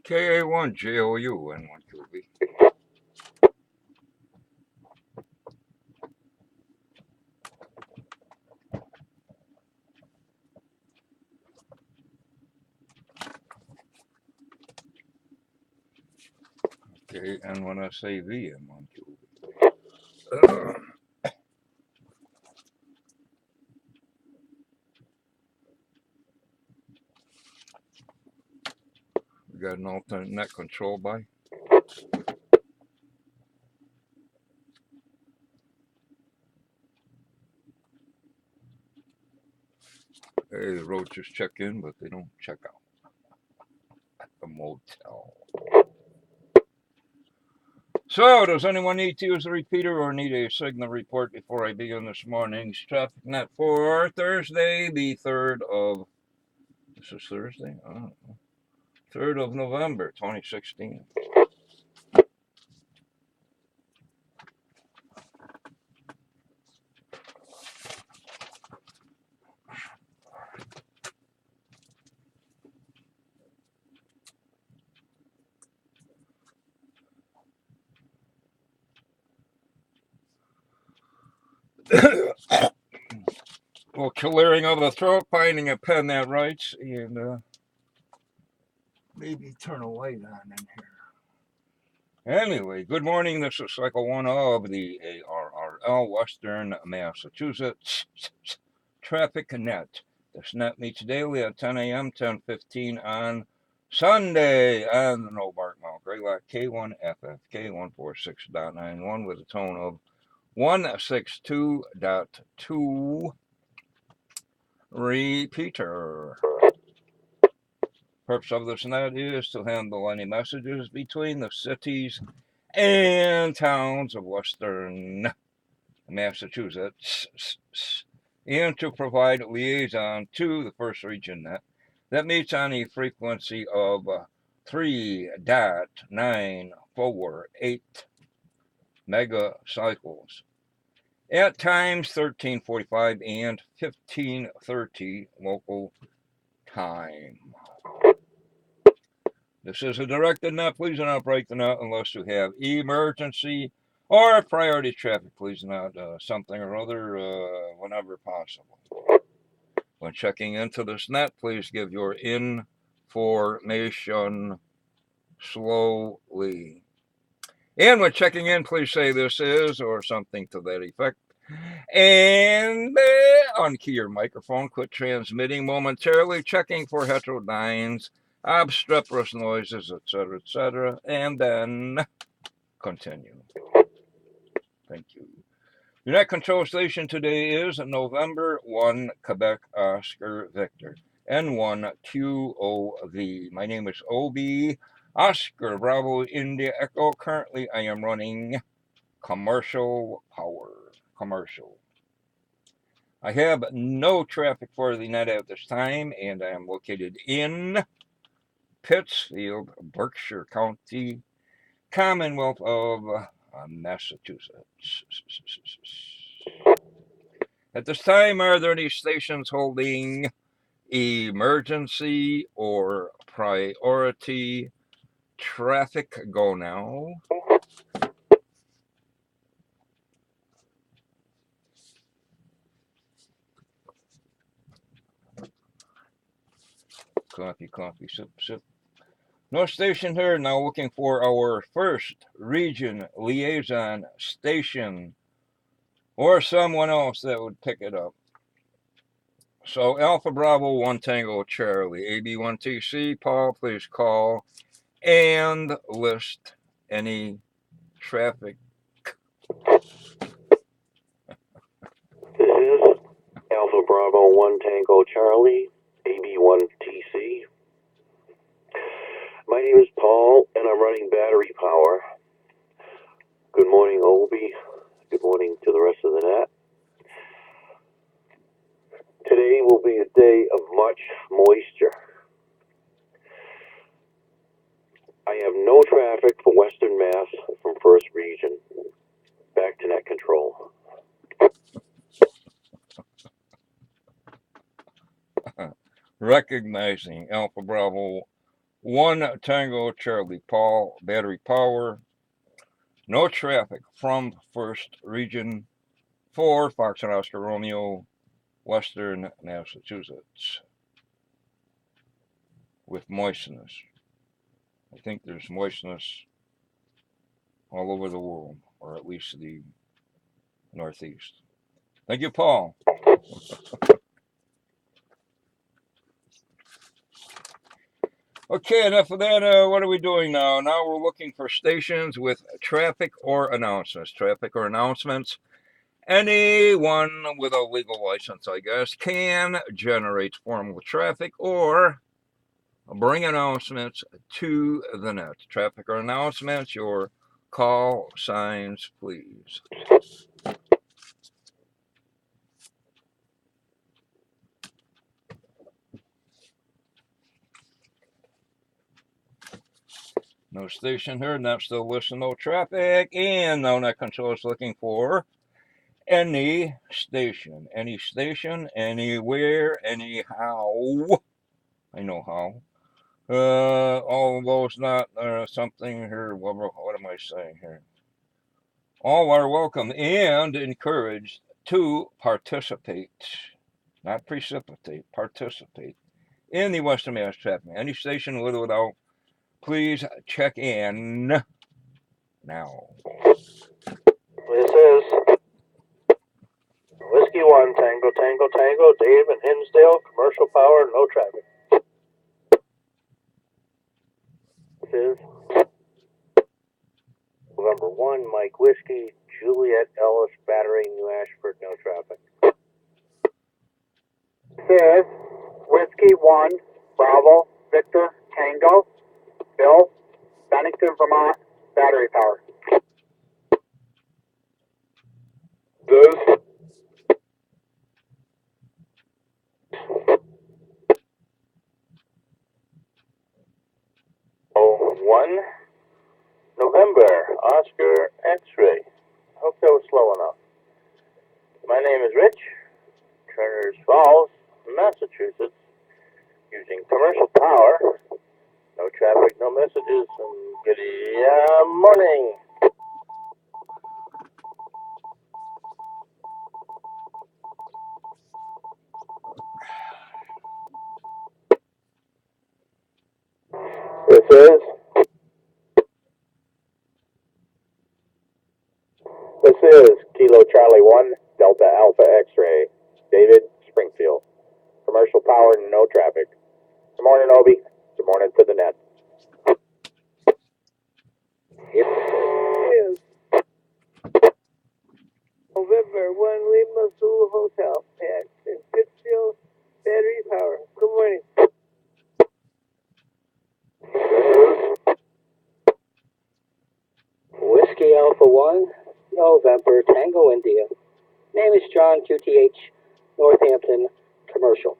KA1JOU and 1QB. Okay, and when I say V and 1QB. We got an alternate net control by. Hey, the roaches check in, but they don't check out at the motel. So, does anyone need to use a repeater or need a signal report before I begin this morning's traffic net for Thursday, the 3rd of, this is Thursday? I don't know. 3rd of November, 2016. Well, clearing of the throat, finding a pen that writes, and maybe turn a light on in here. Anyway, good morning. This is cycle 1 of the ARRL Western Massachusetts Traffic Net. This net meets daily at 10 a.m., 10:15 on Sunday on the No Bark Mount Greylock K1FFK 146.91 with a tone of 162.2. Repeater. Purpose of this net is to handle any messages between the cities and towns of Western Massachusetts and to provide liaison to the first region net that meets on a frequency of 3.948 megacycles at times 13:45 and 15:30 local time. This is a directed net. Please do not break the net unless you have emergency or priority traffic. Please not something or other whenever possible. When checking into this net, please give your information slowly. And when checking in, please say this is or something to that effect. And unkey your microphone. Quit transmitting momentarily. Checking for heterodynes, obstreperous noises, etc., and then continue. Thank you. Your net control station today is November 1, Quebec, Oscar, Victor, N1QOV. My name is OB, Oscar, Bravo, India, Echo. Currently, I am running commercial power. Commercial. I have no traffic for the net at this time, and I am located in Pittsfield, Berkshire County, Commonwealth of Massachusetts. At this time, are there any stations holding emergency or priority traffic? Go now. Coffee, coffee, sip, sip. No station here. Now looking for our first region liaison station or someone else that would pick it up. So Alpha Bravo 1 Tango Charlie, AB1TC, Paul, please call and list any traffic. This is Alpha Bravo 1 Tango Charlie, AB1TC. My name is Paul, and I'm running battery power. Good morning, Obi. Good morning to the rest of the net. Today will be a day of much moisture. I have no traffic for Western Mass from First Region. Back to net control. Recognizing Alpha Bravo 1 Tango Charlie Paul, battery power, no traffic from 1st Region, 4 Fox and Oscar Romeo, Western Massachusetts, with moistness. I think there's moistness all over the world, or at least the Northeast. Thank you, Paul. Okay, enough of that. What are we doing now? Now we're looking for stations with traffic or announcements. Traffic or announcements. Anyone with a legal license, I guess, can generate formal traffic or bring announcements to the net. Traffic or announcements, your call signs, please. No station heard, not still listen, no traffic, and no net control is looking for any station, anywhere, anyhow. I know how. All of those not something here. What am I saying here? All are welcome and encouraged to participate, not precipitate, participate in the Western Mass traffic. Any station with or without, please check in now. This is Whiskey 1 Tango Tango Tango, Dave and Hinsdale, commercial power, no traffic. This is November 1 Mike Whiskey, Juliet Ellis, Battery, New Ashford, no traffic. This is Whiskey 1 Bravo Victor Tango, Bill, Bennington, Vermont, battery power. This one November Oscar X-ray. Hope that was slow enough. My name is Rich, Turners Falls, Massachusetts, using commercial power. No traffic, no messages, and good morning. This is Kilo Charlie 1 Delta Alpha X-ray, David, Springfield. Commercial power, no traffic. Good morning, Obi. Good morning to the net. It is November 1 Lima Zulu Hotel, Pax in Pittsfield, battery power. Good morning. Whiskey Alpha 1, November Tango India. Name is John QTH, Northampton, commercial.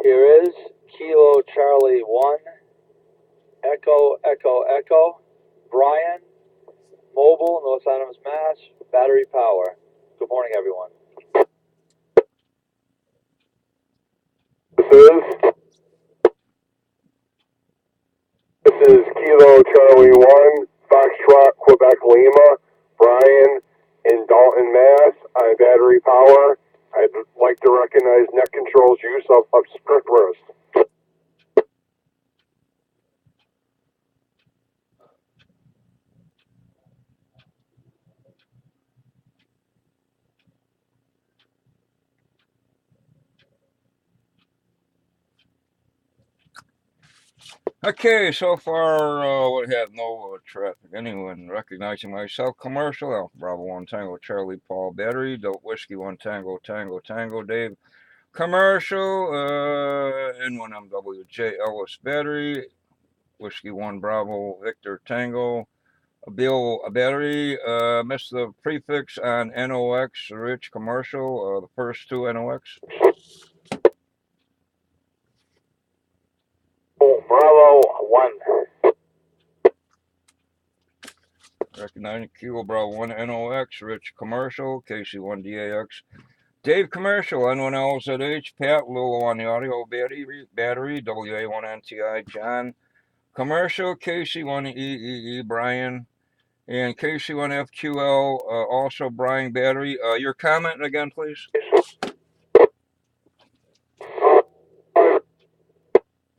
Here is Kilo Charlie 1, Echo Echo Echo, Brian, Mobile, North Adams, Mass, battery power. Good morning, everyone. This is Kilo Charlie 1, Foxtrot, Quebec, Lima, Brian in Dalton, Mass, on battery power. I'd like to recognize Net Control's use of sprinklers. Okay, so far we have no traffic. Anyone recognizing myself? Commercial, Alpha Bravo 1 Tango Charlie Paul battery, Dope Whiskey 1 Tango Tango Tango Dave. Commercial, N1MWJ Ellis battery, Whiskey 1 Bravo Victor Tango. Bill battery, missed the prefix on NOX, Rich commercial, the first two NOX. Bravo 1. Recognizing Kilo Bravo 1 NOX, Rich commercial, KC1 DAX, Dave Commercial, N1LZH, Pat Lulu on the audio battery, WA1NTI, John Commercial, KC1EEE, Brian, and KC1FQL, also Brian Battery. Your comment again, please?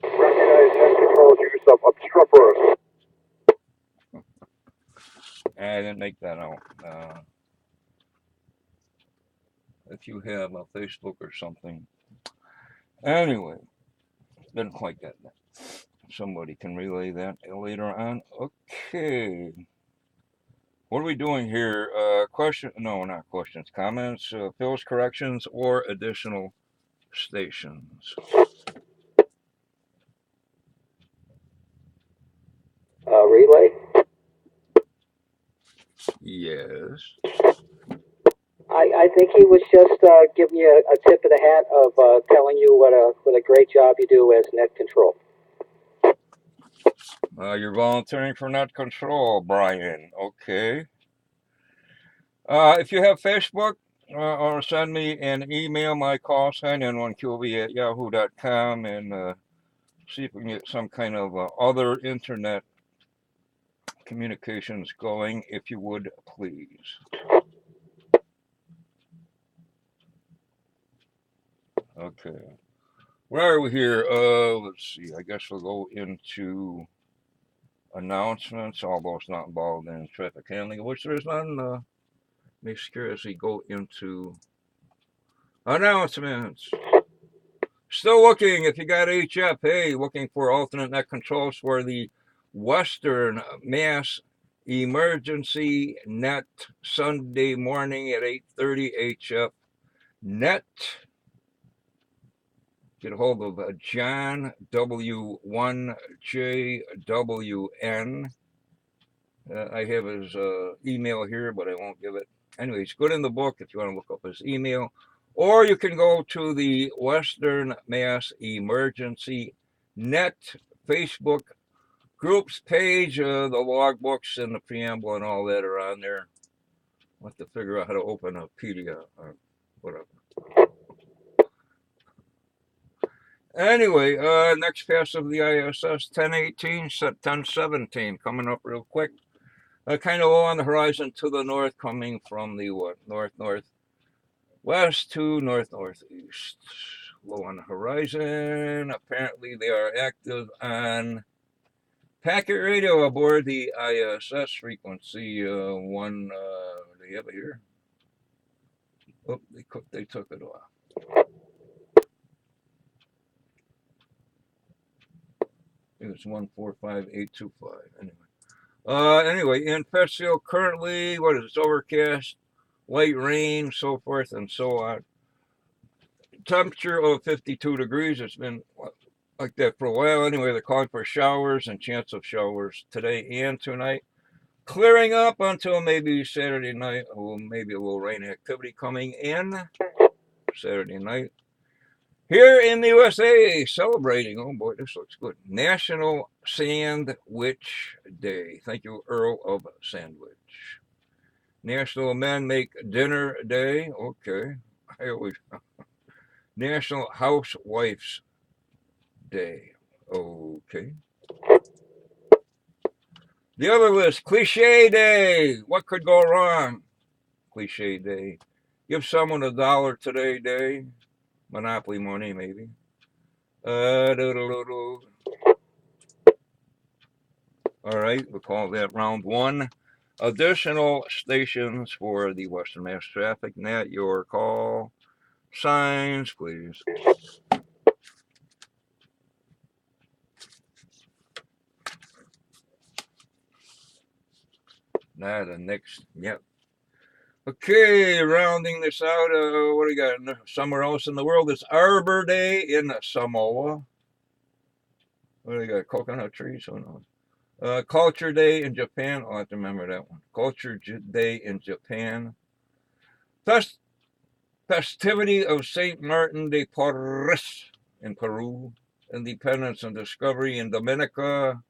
Recognize head control use of obstreperous. I didn't make that out. If you have a Facebook or something. Anyway, didn't quite get that. Somebody can relay that later on. Okay. What are we doing here? No, not questions, comments, Phil's corrections, or additional stations? Relay? Yes. I think he was just giving you a tip of the hat of telling you what a great job you do as net control. You're volunteering for net control, Brian. Okay. If you have Facebook, or send me an email, my call sign, n1qb at yahoo.com, and see if we can get some kind of other internet communications going, if you would, please. Okay. Where are we here? Let's see. I guess we'll go into announcements, although it's not involved in traffic handling, which there is none. Makes curious. We go into announcements. Still looking. If you got HF, hey, looking for alternate net controls for the Western Mass Emergency Net Sunday morning at 8:30 HF Net. Get a hold of John W1JWN. I have his email here, but I won't give it. Anyway, it's good in the book if you want to look up his email. Or you can go to the Western Mass Emergency Net Facebook groups page. The logbooks and the preamble and all that are on there. I'll have to figure out how to open a PDF or whatever. Anyway, next pass of the ISS 1018, 1017, coming up real quick. Kind of low on the horizon to the north, coming from the north-northwest to north-northeast. Low on the horizon. Apparently, they are active on packet radio aboard the ISS frequency one. Do you have it here? Oh, they took it off. It was 145825. Anyway, in Petzl currently, what is it? It's overcast, light rain, so forth and so on. Temperature of 52 degrees. It's been like that for a while. Anyway, they're calling for showers and chance of showers today and tonight. Clearing up until maybe Saturday night. Maybe a little rain activity coming in Saturday night. Here in the USA, celebrating, oh boy, this looks good, National Sandwich Day. Thank you, Earl of Sandwich. National Men Make Dinner Day. Okay. National Housewives Day. Okay. The other list, Cliche Day. What could go wrong? Cliche Day. Give someone $1 today day. Monopoly money, maybe. All right, we'll call that round one. Additional stations for the Western Mass Traffic Net. Your call signs, please. Not a next. Yep. Okay, rounding this out, what do you got somewhere else in the world? It's Arbor Day in Samoa. What do you got? Coconut trees? Who knows? Culture Day in Japan. I'll have to remember that one. Culture Day in Japan. Festivity of St. Martin de Porres in Peru. Independence and Discovery in Dominica.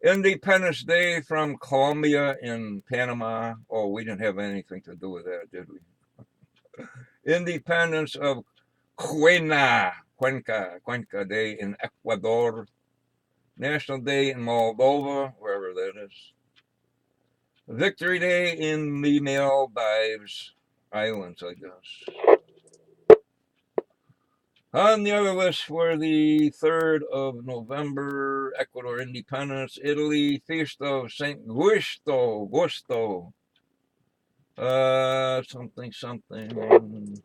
Independence Day from Colombia in Panama. Oh, we didn't have anything to do with that, did we? Independence of Cuenca Day in Ecuador. National Day in Moldova, wherever that is. Victory Day in the Maldives Islands, I guess. On the other list for the 3rd of November, Ecuador Independence, Italy, Feast of St. Gusto, something.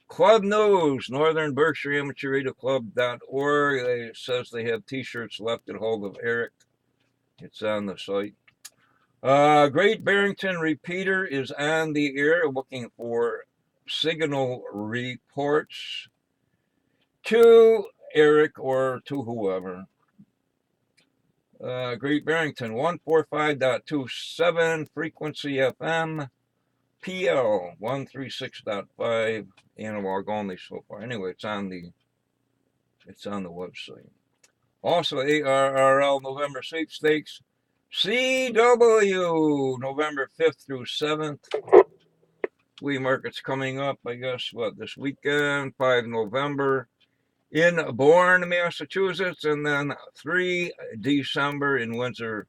Club News, Northern Berkshire Amateur Radio Club.org. It says they have t-shirts left. Get hold of Eric. It's on the site. Great Barrington Repeater is on the air looking for signal reports to Eric or to whoever. Great Barrington 145.27 frequency FM, PL 136.5 analog only so far. Anyway, it's on the website. Also, ARRL November sweepstakes, CW November 5th through 7th. Flea market's coming up, I guess, this weekend, 5 November in Bourne, Massachusetts, and then 3 December in Windsor,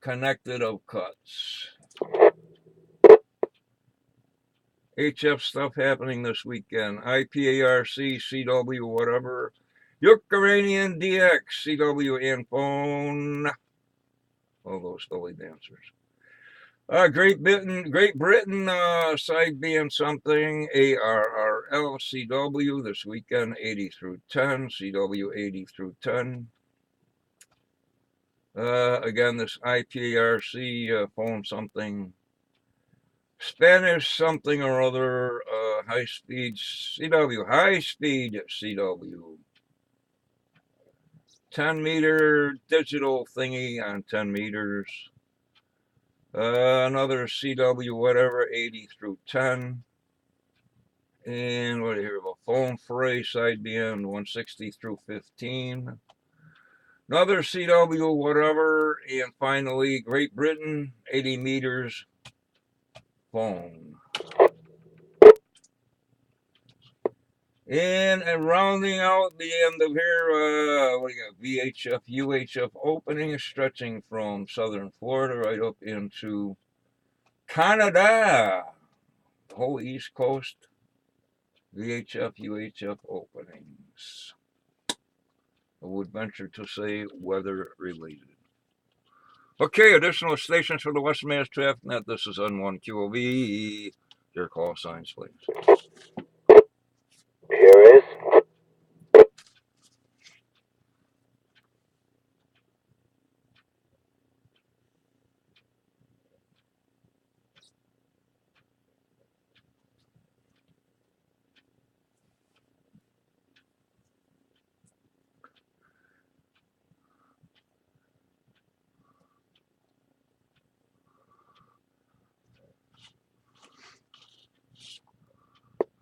Connected of Cuts. HF stuff happening this weekend. IPARC, CW, whatever. Ukrainian DX, CW, and phone. All those silly dancers. Great Britain, side being something. ARRL, CW, this weekend, 80 through 10. CW, 80 through 10. Again, this IPARC, phone something. Spanish something or other, high speed CW. 10 meter digital thingy on 10 meters. Another CW, whatever, 80 through 10. And what do you hear about? Phone fray, side BM, 160 through 15. Another CW, whatever. And finally, Great Britain, 80 meters, phone. And rounding out the end of here, what do you got? VHF, UHF opening, stretching from southern Florida right up into Canada, the whole East Coast. VHF, UHF openings. I would venture to say weather related. Okay, additional stations for the Western Mass Traffic Net. This is N1QOV. Your call signs, please. Here is.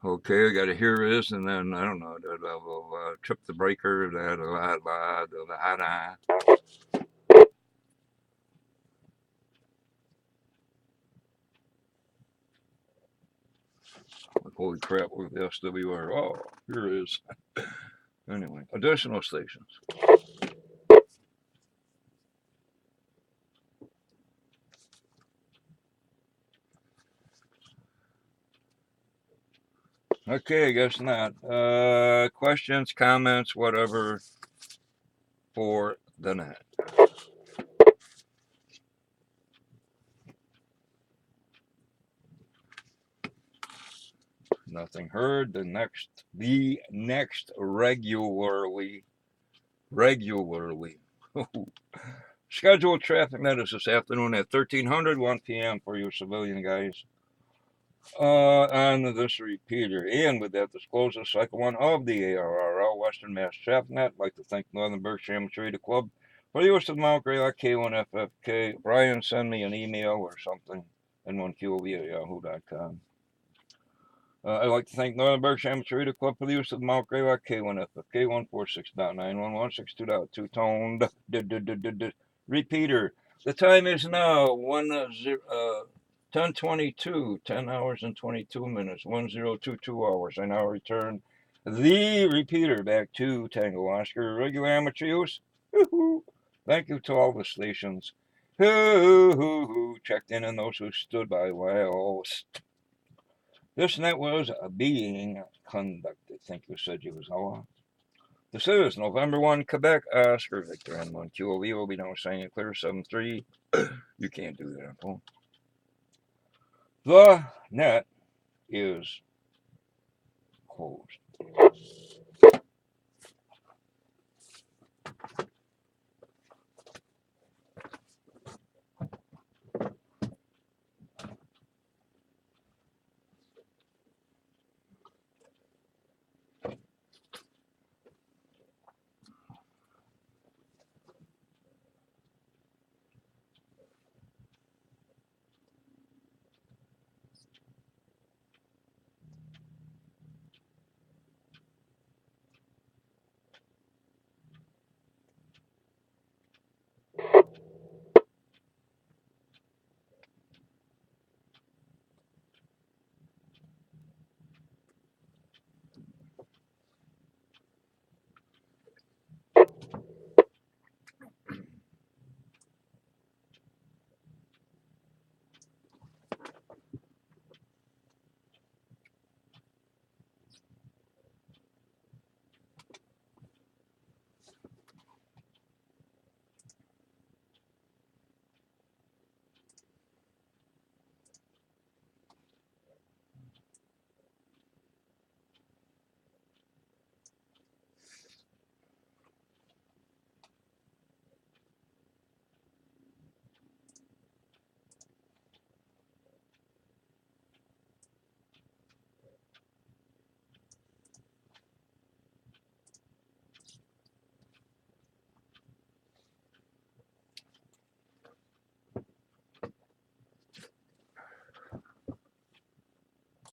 Okay, I got to hear this, and then I don't know. I will trip the breaker. Like, holy crap, with the SWR. Oh, here it is. Anyway, additional stations. Okay, I guess not. Questions, comments, whatever for the net. Nothing heard. The next regularly scheduled traffic net is this afternoon at 1300, 1 p.m. for you civilian guys. On this repeater. And with that, this closes cycle 1 of the ARRL Western Mass Traffic Net. I'd like to thank Northern Berkshire Amateur Radio Club for the use of Mount Greylock K1FFK. Brian, send me an email or something. N1QOV@yahoo.com. I'd like to thank Northern Berkshire Amateur Radio Club for the use of Mount Greylock K1FFK 146.91162.2 toned repeater. The time is now 10:22, 10 hours and 22 minutes, 1022 hours. I now return the repeater back to Tango Oscar, regular amateur use. Woo-hoo. Thank you to all the stations who checked in and those who stood by while this net was being conducted. Thank you, said Yuzawa. This is November 1, Quebec, Oscar, Victor N1, QOV will be now saying clear 7-3. You can't do that, phone. The net is closed.